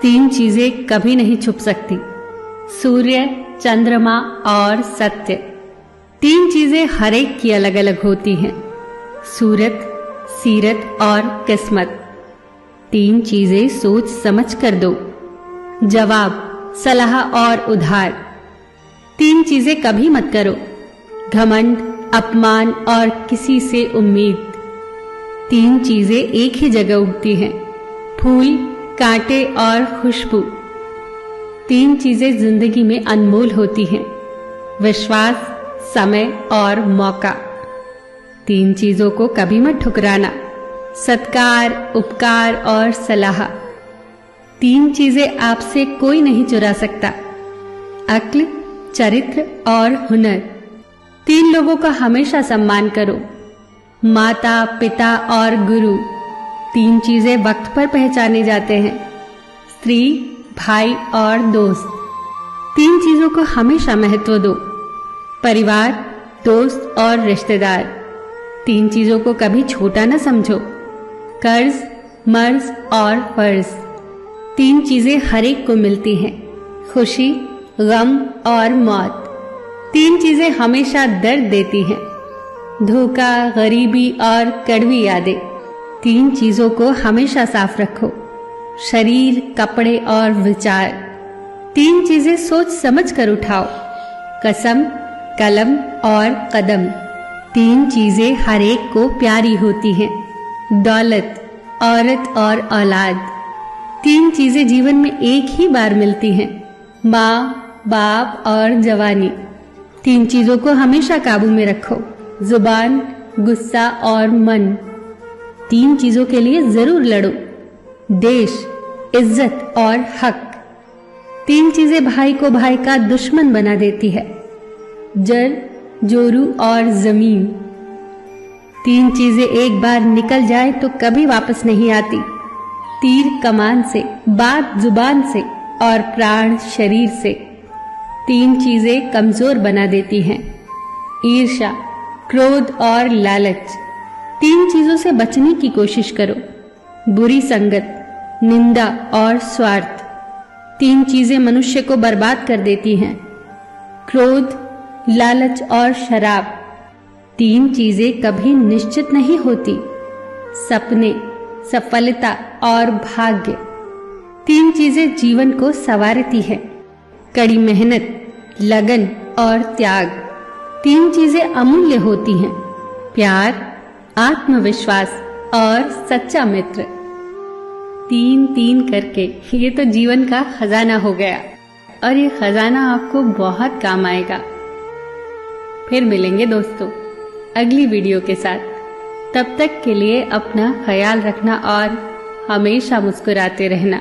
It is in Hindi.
तीन चीजें कभी नहीं छुप सकती, सूर्य, चंद्रमा और सत्य। तीन चीजें हर एक की अलग अलग होती हैं, सूरत, सीरत और किस्मत। तीन चीजें सोच समझ कर दो, जवाब, सलाह और उधार। तीन चीजें कभी मत करो, घमंड, अपमान और किसी से उम्मीद। तीन चीजें एक ही जगह उगती हैं, फूल, कांटे और खुशबू। तीन चीजें जिंदगी में अनमोल होती हैं, विश्वास, समय और मौका। तीन चीजों को कभी मत ठुकराना, सत्कार, उपकार और सलाह। तीन चीजें आपसे कोई नहीं चुरा सकता, अक्ल, चरित्र और हुनर। तीन लोगों का हमेशा सम्मान करो, माता, पिता और गुरु। तीन चीजें वक्त पर पहचाने जाते हैं, स्त्री, भाई और दोस्त। तीन चीजों को हमेशा महत्व दो, परिवार, दोस्त और रिश्तेदार। तीन चीजों को कभी छोटा न समझो, कर्ज, मर्ज और फर्ज। तीन चीजें हर एक को मिलती हैं, खुशी, गम और मौत। तीन चीजें हमेशा दर्द देती हैं, धोखा, गरीबी और कड़वी यादें। तीन चीजों को हमेशा साफ रखो, शरीर, कपड़े और विचार। तीन चीजें सोच समझ कर उठाओ, कसम, कलम और कदम। तीन चीजें हर एक को प्यारी होती हैं, दौलत, औरत और औलाद। तीन चीजें जीवन में एक ही बार मिलती हैं, माँ, बाप और जवानी। तीन चीजों को हमेशा काबू में रखो, जुबान, गुस्सा और मन। तीन चीजों के लिए जरूर लड़ो, देश, इज्जत और हक। तीन चीजें भाई को भाई का दुश्मन बना देती है, जड़, जोरू और जमीन। तीन चीजें एक बार निकल जाए तो कभी वापस नहीं आती, तीर कमान से, बात जुबान से और प्राण शरीर से। तीन चीजें कमजोर बना देती हैं, ईर्ष्या, क्रोध और लालच। तीन चीजों से बचने की कोशिश करो, बुरी संगत, निंदा और स्वार्थ। तीन चीजें मनुष्य को बर्बाद कर देती हैं, क्रोध, लालच और शराब। तीन चीजें कभी निश्चित नहीं होती, सपने, सफलता और भाग्य। तीन चीजें जीवन को संवारती है, कड़ी मेहनत, लगन और त्याग। तीन चीजें अमूल्य होती हैं, प्यार, आत्मविश्वास और सच्चा मित्र। तीन तीन करके ये तो जीवन का खजाना हो गया, और ये खजाना आपको बहुत काम आएगा। फिर मिलेंगे दोस्तों अगली वीडियो के साथ। तब तक के लिए अपना ख्याल रखना और हमेशा मुस्कुराते रहना।